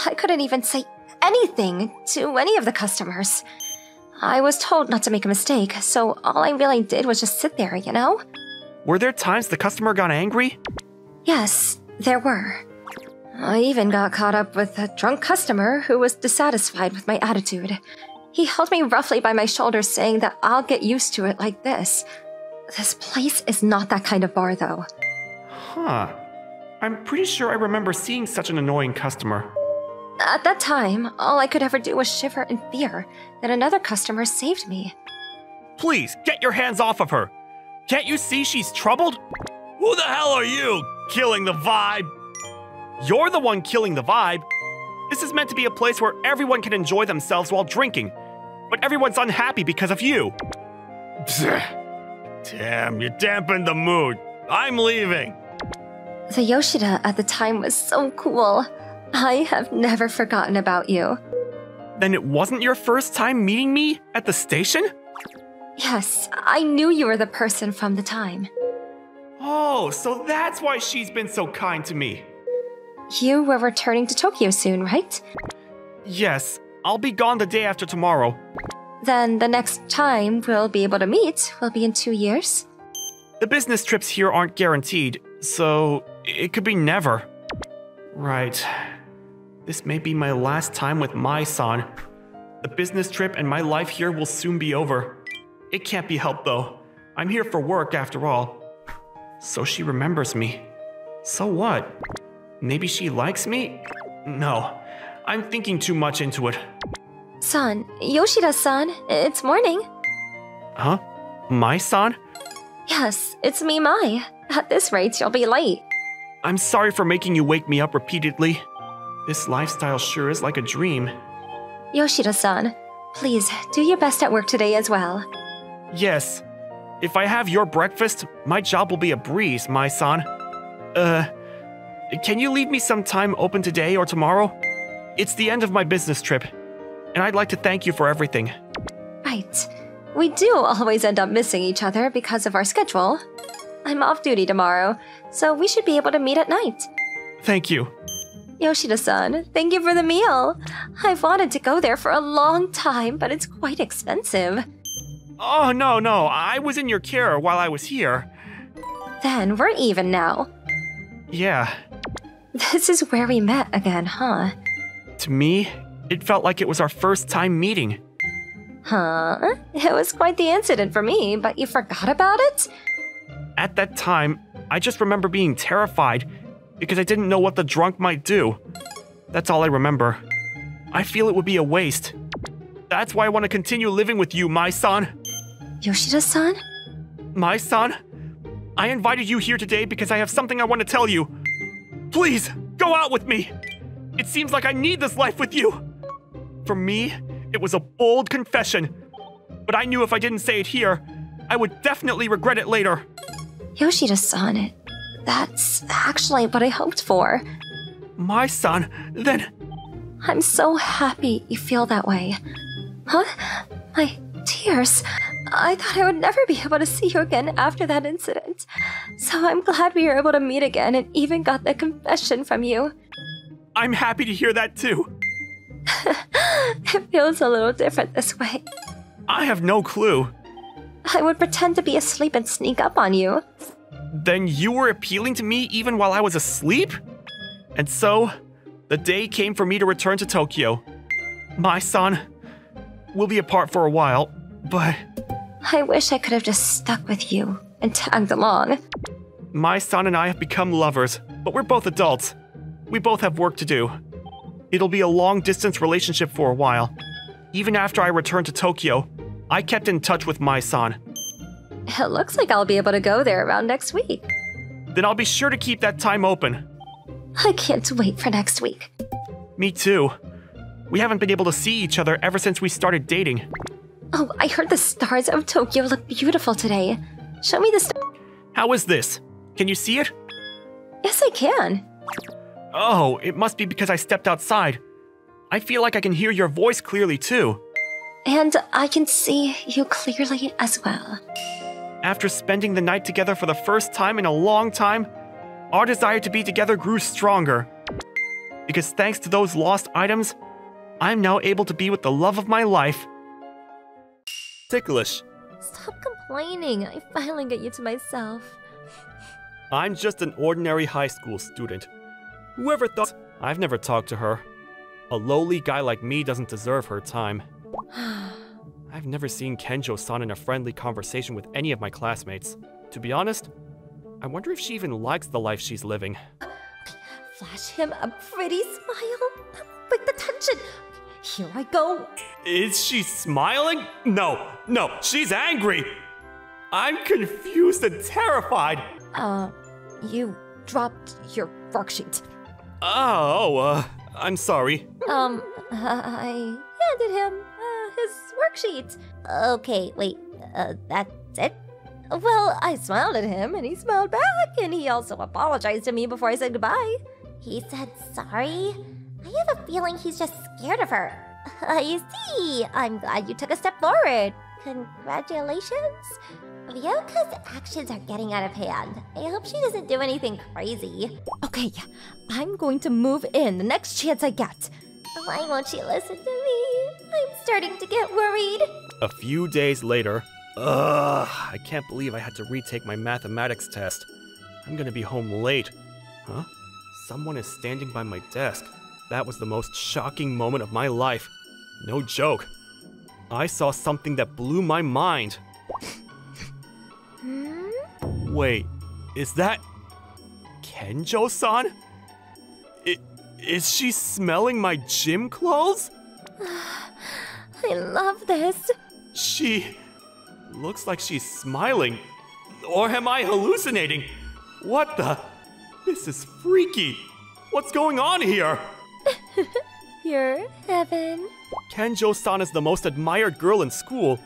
I couldn't even say anything to any of the customers. I was told not to make a mistake, so all I really did was just sit there, you know? Were there times the customer got angry? Yes, there were. I even got caught up with a drunk customer who was dissatisfied with my attitude. He held me roughly by my shoulders, saying that I'll get used to it like this. This place is not that kind of bar, though. Huh. I'm pretty sure I remember seeing such an annoying customer. At that time, all I could ever do was shiver in fear that another customer saved me. Please, get your hands off of her! Can't you see she's troubled? Who the hell are you, killing the vibe? You're the one killing the vibe. This is meant to be a place where everyone can enjoy themselves while drinking, but everyone's unhappy because of you. Damn, you dampened the mood. I'm leaving. The Yoshida at the time was so cool. I have never forgotten about you. Then it wasn't your first time meeting me at the station? Yes, I knew you were the person from the time. Oh, so that's why she's been so kind to me. You were returning to Tokyo soon, right? Yes, I'll be gone the day after tomorrow. Then the next time we'll be able to meet will be in 2 years? The business trips here aren't guaranteed, so it could be never. Right. This may be my last time with Mai-san. The business trip and my life here will soon be over. It can't be helped though. I'm here for work after all. So she remembers me. So what? Maybe she likes me? No, I'm thinking too much into it. Son, Yoshida-san, it's morning. Huh? Mai-san? Yes, it's me, Mai. At this rate, you'll be late. I'm sorry for making you wake me up repeatedly. This lifestyle sure is like a dream. Yoshida-san, please do your best at work today as well. Yes. If I have your breakfast, my job will be a breeze, Mai-san. Can you leave me some time open today or tomorrow? It's the end of my business trip, and I'd like to thank you for everything. Right. We do always end up missing each other because of our schedule. I'm off duty tomorrow, so we should be able to meet at night. Thank you. Yoshida-san, thank you for the meal. I've wanted to go there for a long time, but it's quite expensive. Oh, no, I was in your care while I was here. Then we're even now. Yeah. This is where we met again, huh? To me, it felt like it was our first time meeting. Huh? It was quite the incident for me, but you forgot about it? At that time, I just remember being terrified because I didn't know what the drunk might do. That's all I remember. I feel it would be a waste. That's why I want to continue living with you, Mai-san. Yoshida-san? Mai-san? I invited you here today because I have something I want to tell you. Please, go out with me. It seems like I need this life with you. For me, it was a bold confession. But I knew if I didn't say it here, I would definitely regret it later. Yoshida-san, that's actually what I hoped for. Mai-san, then... I'm so happy you feel that way. Huh? My tears. I thought I would never be able to see you again after that incident. So I'm glad we were able to meet again and even got the confession from you. I'm happy to hear that too. It feels a little different this way. I have no clue. I would pretend to be asleep and sneak up on you. Then you were appealing to me even while I was asleep? And so, The day came for me to return to Tokyo. Mai-san, we'll be apart for a while, but... I wish I could have just stuck with you and tagged along. Mai-san and I have become lovers, but we're both adults. We both have work to do. It'll be a long-distance relationship for a while. Even after I returned to Tokyo, I kept in touch with Mai-san. It looks like I'll be able to go there around next week. Then I'll be sure to keep that time open. I can't wait for next week. Me too. We haven't been able to see each other ever since we started dating. Oh, I heard the stars of Tokyo look beautiful today. Show me the stars. How is this? Can you see it? Yes, I can. Oh, it must be because I stepped outside. I feel like I can hear your voice clearly too. And I can see you clearly as well. After spending the night together for the first time in a long time, our desire to be together grew stronger. Because thanks to those lost items, I'm now able to be with the love of my life. Ticklish. Stop complaining. I finally get you to myself. I'm just an ordinary high school student. Whoever thought... I've never talked to her. A lowly guy like me doesn't deserve her time. I've never seen Kenjo-san in a friendly conversation with any of my classmates. To be honest, I wonder if she even likes the life she's living. Flash him a pretty smile. Break the tension. Here I go. Is she smiling? No, she's angry. I'm confused and terrified. You dropped your worksheet. Oh, I'm sorry. I handed him his worksheet. Okay, wait, that's it? Well, I smiled at him, and he smiled back, and he also apologized to me before I said goodbye. He said sorry? I have a feeling he's just scared of her. You see, I'm glad you took a step forward. Congratulations. Ryoka's actions are getting out of hand. I hope she doesn't do anything crazy. Okay, I'm going to move in the next chance I get. Why won't she listen to me? I'm starting to get worried. A few days later, I can't believe I had to retake my mathematics test. I'm gonna be home late. Huh? Someone is standing by my desk. That was the most shocking moment of my life. No joke. I saw something that blew my mind. Wait, is that Kenjo-san? Is she smelling my gym clothes? I love this. She looks like she's smiling. Or am I hallucinating? What the? This is freaky. What's going on here? You're heaven. Kenjo-san is the most admired girl in school.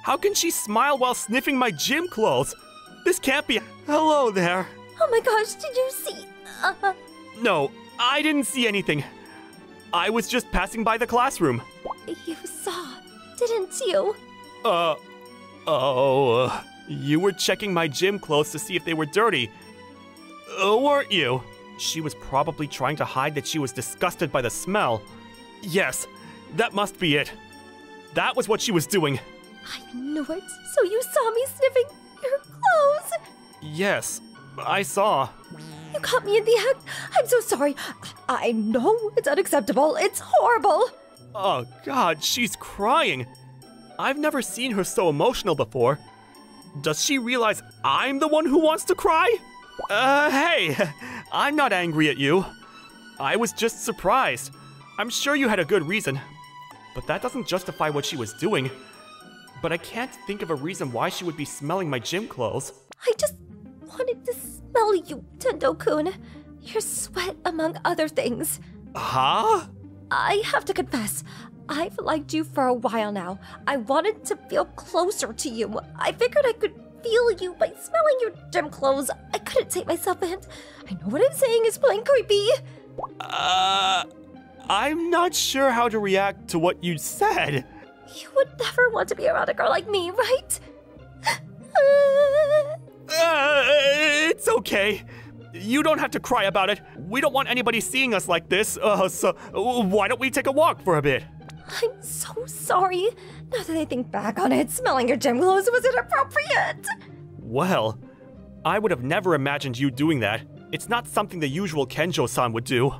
How can she smile while sniffing my gym clothes? This can't be. Hello there. Oh my gosh, did you see? No, I didn't see anything. I was just passing by the classroom. You saw, didn't you? You were checking my gym clothes to see if they were dirty. Weren't you? She was probably trying to hide that she was disgusted by the smell. Yes, that must be it. That was what she was doing. I knew it. So you saw me sniffing your clothes? Yes, I saw. You caught me in the act. I'm so sorry. I know it's unacceptable. It's horrible. Oh God, she's crying. I've never seen her so emotional before. Does she realize I'm the one who wants to cry? Hey, I'm not angry at you. I was just surprised. I'm sure you had a good reason. But that doesn't justify what she was doing. But I can't think of a reason why she would be smelling my gym clothes. I just wanted to smell you, Tendo-kun. Your sweat, among other things. Huh? I have to confess, I've liked you for a while now. I wanted to feel closer to you. I figured I could feel you by smelling your gym clothes. I couldn't take myself, and I know what I'm saying is plain creepy. I'm not sure how to react to what you said. You would never want to be around a girl like me, right? It's okay. You don't have to cry about it. We don't want anybody seeing us like this, so why don't we take a walk for a bit? I'm so sorry. Now that I think back on it, smelling your gym clothes was inappropriate. Well, I would have never imagined you doing that. It's not something the usual Kenjo-san would do.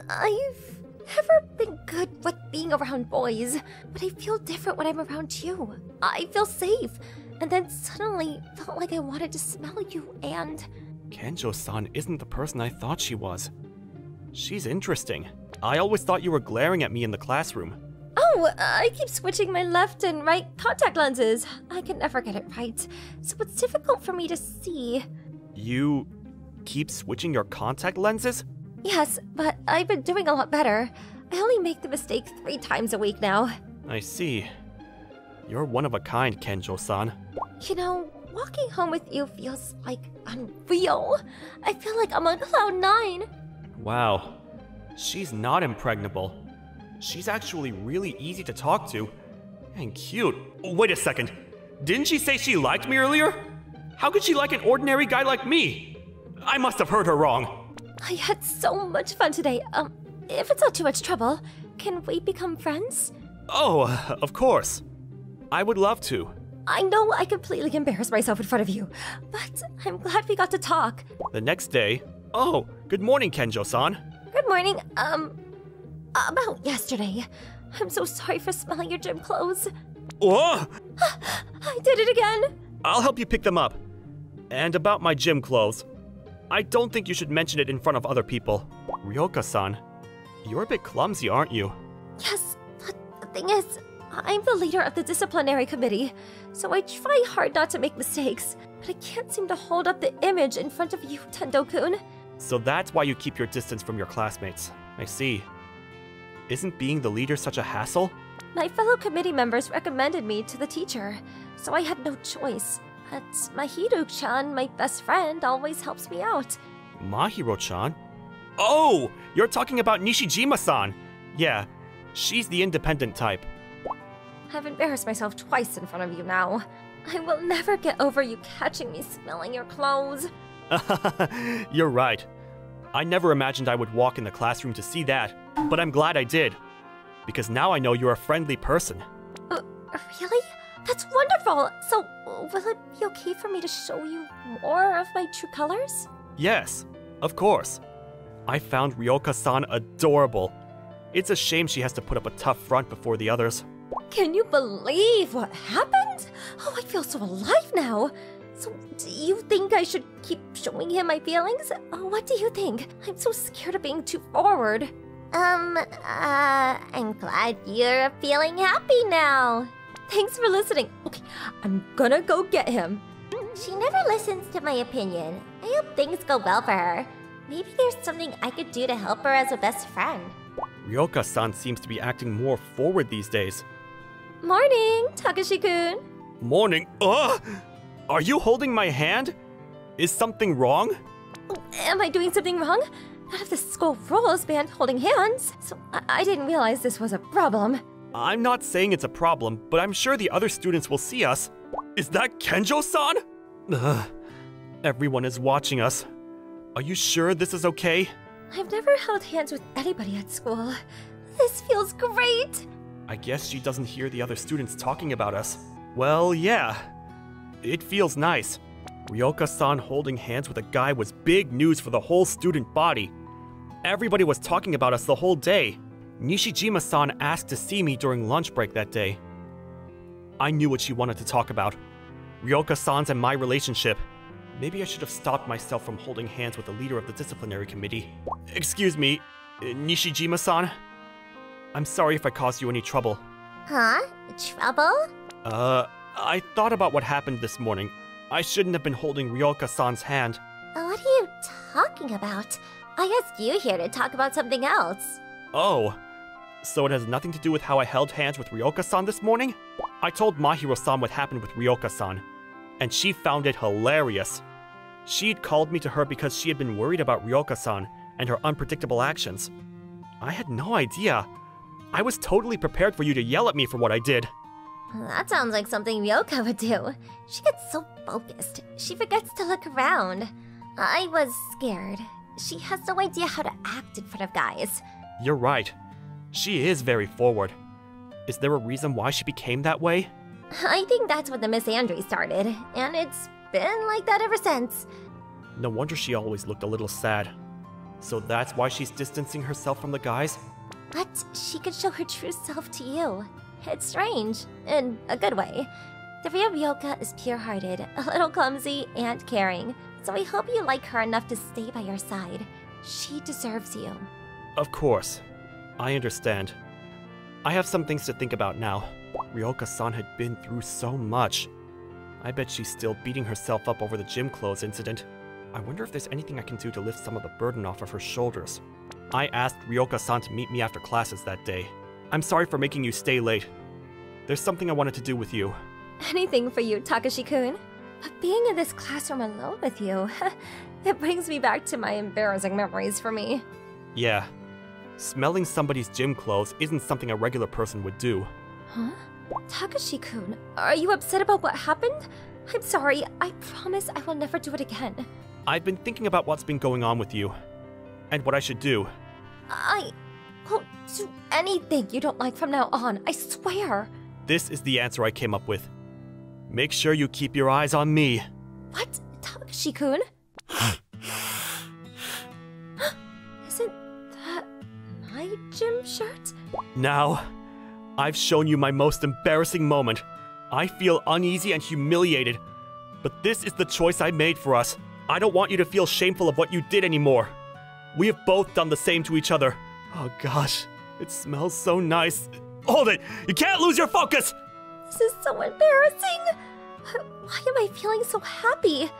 I've never been good with being around boys, but I feel different when I'm around you. I feel safe, and then suddenly felt like I wanted to smell you and... Kenjo-san isn't the person I thought she was. She's interesting. I always thought you were glaring at me in the classroom. Oh, I keep switching my left and right contact lenses. I can never get it right, so it's difficult for me to see. You keep switching your contact lenses? Yes, but I've been doing a lot better. I only make the mistake 3 times a week now. I see. You're one of a kind, Kenjo-san. You know, walking home with you feels like unreal. I feel like I'm on cloud 9. Wow. She's not impregnable. She's actually really easy to talk to. And cute. Oh, wait a second. Didn't she say she liked me earlier? How could she like an ordinary guy like me? I must have heard her wrong. I had so much fun today. If it's not too much trouble, can we become friends? Oh, of course. I would love to. I know I completely embarrassed myself in front of you, but I'm glad we got to talk. The next day... Oh, good morning, Kenjo-san. Good morning. About yesterday. I'm so sorry for smelling your gym clothes. Oh! I did it again. I'll help you pick them up. And about my gym clothes. I don't think you should mention it in front of other people. Ryoka-san, you're a bit clumsy, aren't you? Yes, but the thing is, I'm the leader of the disciplinary committee, so I try hard not to make mistakes, but I can't seem to hold up the image in front of you, Tendo-kun. So that's why you keep your distance from your classmates. I see. Isn't being the leader such a hassle? My fellow committee members recommended me to the teacher, so I had no choice. But Mahiro-chan, my best friend, always helps me out. Mahiro-chan? Oh! You're talking about Nishijima-san! Yeah, she's the independent type. I've embarrassed myself twice in front of you now. I will never get over you catching me smelling your clothes. You're right. I never imagined I would walk in the classroom to see that, but I'm glad I did. Because now I know you're a friendly person. Really? That's wonderful! So, will it be okay for me to show you more of my true colors? Yes, of course. I found Ryoka-san adorable. It's a shame she has to put up a tough front before the others. Can you believe what happened? Oh, I feel so alive now. So, do you think I should keep showing him my feelings? What do you think? I'm so scared of being too forward. I'm glad you're feeling happy now. Thanks for listening. Okay, I'm gonna go get him. She never listens to my opinion. I hope things go well for her. Maybe there's something I could do to help her as a best friend. Ryoka-san seems to be acting more forward these days. Morning, Takashi-kun. Morning. Ugh! Are you holding my hand? Is something wrong? Am I doing something wrong? None of the school rules banned holding hands, so I didn't realize this was a problem. I'm not saying it's a problem, but I'm sure the other students will see us. Is that Kenjo-san? Ugh. Everyone is watching us. Are you sure this is okay? I've never held hands with anybody at school. This feels great! I guess she doesn't hear the other students talking about us. Well, yeah. It feels nice. Ryoka-san holding hands with a guy was big news for the whole student body. Everybody was talking about us the whole day. Nishijima-san asked to see me during lunch break that day. I knew what she wanted to talk about. Ryoka-san's and my relationship. Maybe I should have stopped myself from holding hands with the leader of the disciplinary committee. Excuse me, Nishijima-san? I'm sorry if I caused you any trouble. Huh? Trouble? I thought about what happened this morning. I shouldn't have been holding Ryoka-san's hand. What are you talking about? I asked you here to talk about something else. Oh, so it has nothing to do with how I held hands with Ryoka-san this morning? I told Mahiro-san what happened with Ryoka-san, and she found it hilarious. She'd called me to her because she had been worried about Ryoka-san and her unpredictable actions. I had no idea. I was totally prepared for you to yell at me for what I did. That sounds like something Ryoka would do. She gets so focused, she forgets to look around. I was scared. She has no idea how to act in front of guys. You're right. She is very forward. Is there a reason why she became that way? I think that's when the Miss Andre started, and it's been like that ever since. No wonder she always looked a little sad. So that's why she's distancing herself from the guys? But she could show her true self to you. It's strange, in a good way. The real Ryoka is pure-hearted, a little clumsy, and caring. So I hope you like her enough to stay by your side. She deserves you. Of course. I understand. I have some things to think about now. Ryoka-san had been through so much. I bet she's still beating herself up over the gym clothes incident. I wonder if there's anything I can do to lift some of the burden off of her shoulders. I asked Ryoka-san to meet me after classes that day. I'm sorry for making you stay late. There's something I wanted to do with you. Anything for you, Takashi-kun. But being in this classroom alone with you, it brings me back to my embarrassing memories for me. Yeah. Smelling somebody's gym clothes isn't something a regular person would do. Huh? Takashi-kun, are you upset about what happened? I'm sorry, I promise I will never do it again. I've been thinking about what's been going on with you, and what I should do. I won't do anything you don't like from now on, I swear. This is the answer I came up with. Make sure you keep your eyes on me. What? Takashi-kun? Isn't that my gym shirt? Now, I've shown you my most embarrassing moment. I feel uneasy and humiliated, but this is the choice I made for us. I don't want you to feel shameful of what you did anymore. We have both done the same to each other. Oh gosh, it smells so nice. Hold it! You can't lose your focus! This is so embarrassing. Why am I feeling so happy?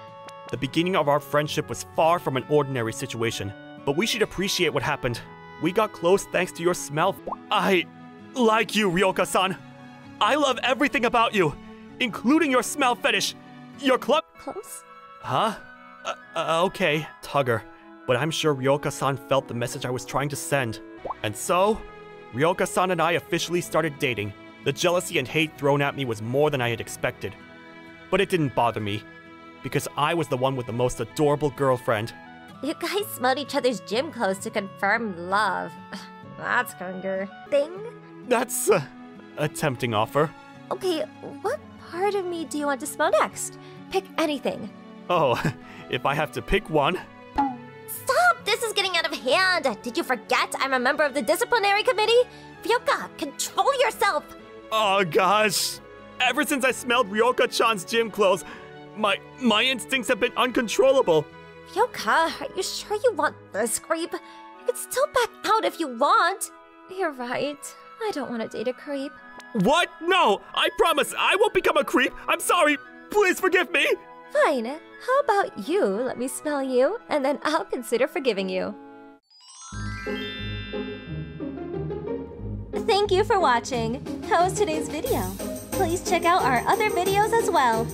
The beginning of our friendship was far from an ordinary situation, but we should appreciate what happened. We got close thanks to your smell. I like you, Ryoka-san. I love everything about you, including your smell fetish. Your club. Close? Huh? Okay, Tugger. But I'm sure Ryoka-san felt the message I was trying to send. And so, Ryoka-san and I officially started dating. The jealousy and hate thrown at me was more than I had expected. But it didn't bother me, because I was the one with the most adorable girlfriend. You guys smelled each other's gym clothes to confirm love. That's hunger. Thing? That's a tempting offer. Okay, what part of me do you want to smell next? Pick anything. Oh, if I have to pick one. Stop! This is getting out of hand! Did you forget I'm a member of the disciplinary committee? Ryoka, control yourself! Oh gosh. Ever since I smelled Ryoka-chan's gym clothes, my instincts have been uncontrollable. Ryoka, are you sure you want this creep? You can still back out if you want. You're right. I don't want to date a creep. What? No! I promise I won't become a creep! I'm sorry! Please forgive me! Fine. How about you let me smell you, and then I'll consider forgiving you. Thank you for watching. How was today's video? Please check out our other videos as well.